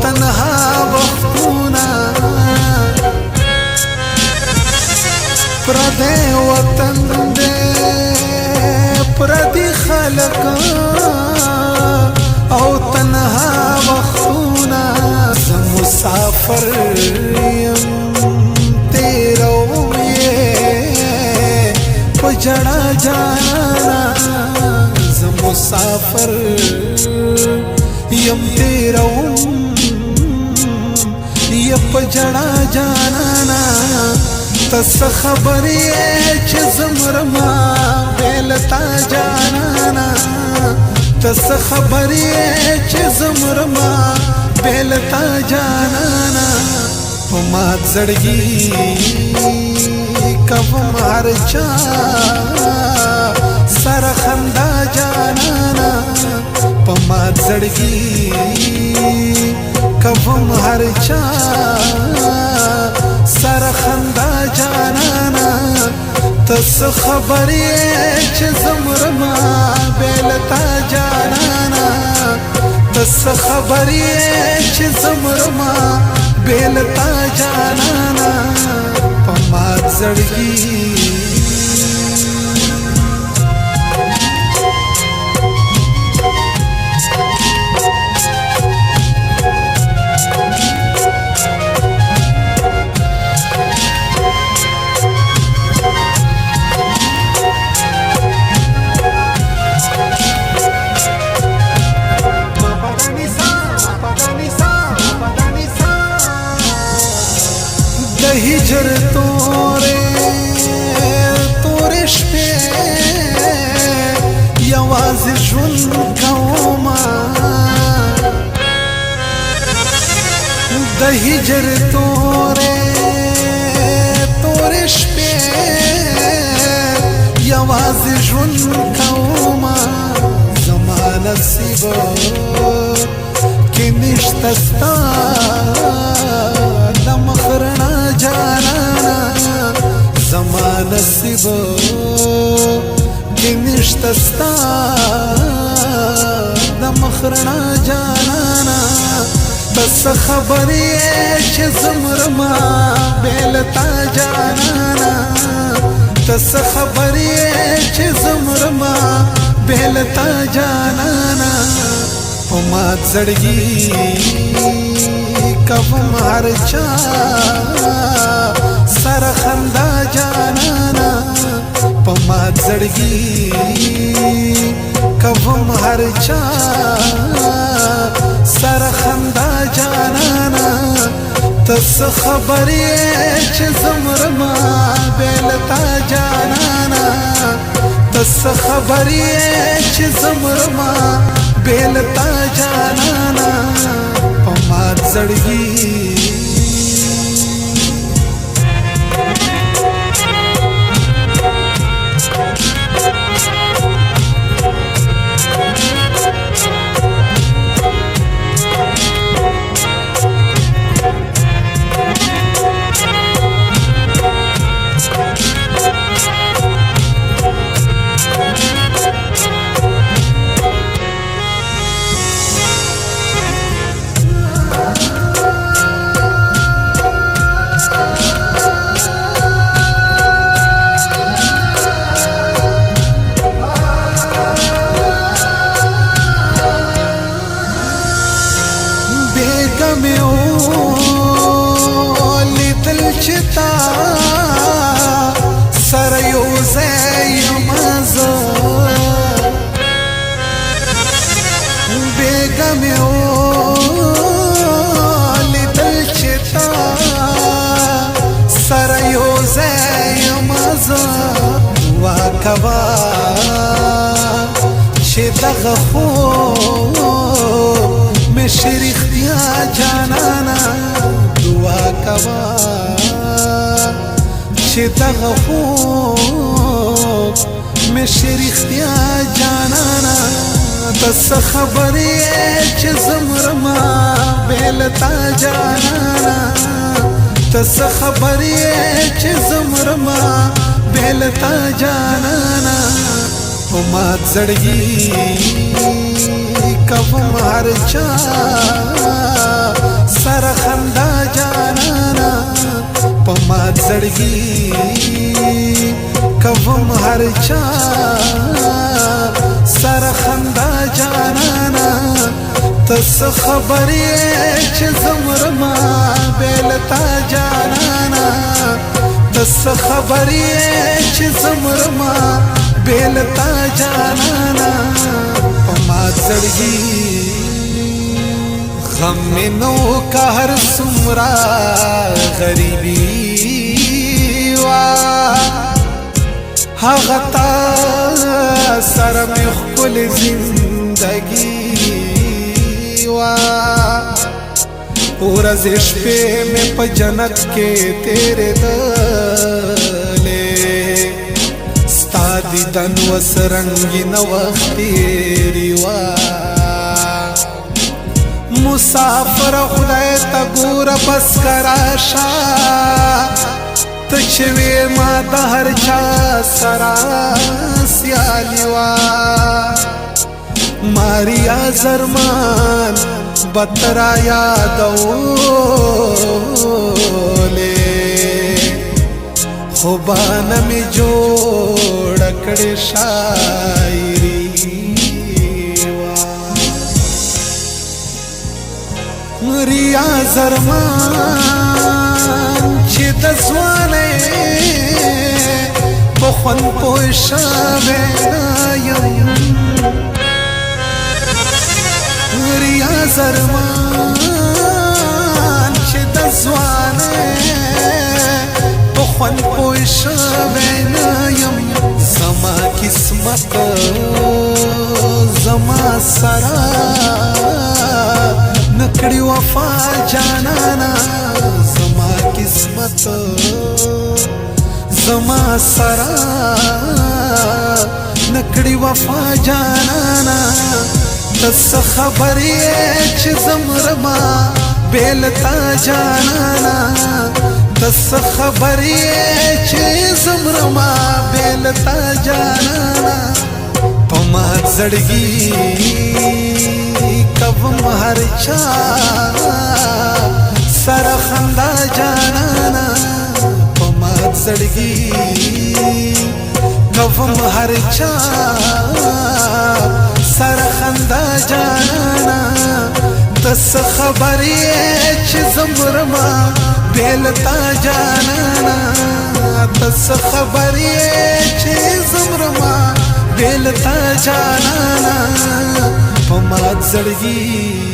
تنها وختونه پردی وطن دے پردی خلق او تنها وختونه زه مسافر یم تیرو یې په جړا جانانا زه مسافر یم تیروم یې په جړا جانانا تس خبرې چې زمرما بیلتا جانانا تس خبرې چې زمرما بیلتا جانانا په مات زړګي کوم هر چا سره خندا جانانا په مات زړګي کوم هر چا سره خندا جانانا تس خبرې چې زمرما بیلتا جانانا تس خبرې چې زمرما بیلتا جانانا په مات زړګي हिजर तोरे तोरे शपे यवाज़ ژوند کوما د هجر تورې تورې شپې یوازې ژوند کوما زما نصیب کې نشته ستا د مخ رڼا جانانا زما نصیب کې نشته ستا د مخ رڼا جانانا بس خبرې چې زمرما بیلتا جانانا تس خبرې چې زمرما بیلتا جانانا په مات زړګي کوم هر چا سره خندا جانانا په مات زړګي کوم هر چا سره خندا جانانا تس خبرې چې زمرما بیلتا جانانا تس خبرې چې زمرما بیلتا جانانا په مات زړګي چتا سره یو ځای مزه بیګا مې لیدل چتا سره یو ځای مزه واکوا چې دغه خو مې شریختیا جانانا دعا کوا چې دغه خوب مې شریختیا جانانا تس خبرې چې زمرما بیلتا جانانا تس خبرې چې زمرما بیلتا جانانا په مات زړګي کوم هر چا زړګي کوم هر چا سره خندا جانانا تس خبرې چې زمرما بیلتا جانانا تس خبرې چې زمرما بیلتا جانانا پما زړګي غم میں نو کا ہر سمرا غریبی وا ہغتا سر میں خپل زندگی وا ورځ شپې میں په جنت کې تیرے دلے ستا دیدن وسرنگی نو وخت تیری وا مسافر خدای تا ګور بس کراشا تچوي ما د هر چا سرا سیالی وا ماریا زرمان بترا یادولې خوبان می جوړ کړې شاعری ریا زرمان چې د ځوانې په خوند پوه شوې یم ریا زرمان چې د ځوانې په خوند پوه شوې یم زما قسمت زما سره نکڑی وفا جانانا زما قسمت زما سرا نکڑی وفا جانانا تس خبری چھ زمرما بیلتا جانانا تس خبری چھ زمرما بیلتا جانانا پما زړګي کوم هر چا سره خندا جانانا پما زړګي کوم هر چا سره خندا جانانا تس خبرې چې زمرما بیلتا جانانا تس خبرې چې زمرما بیلتا جانانا پما زړګي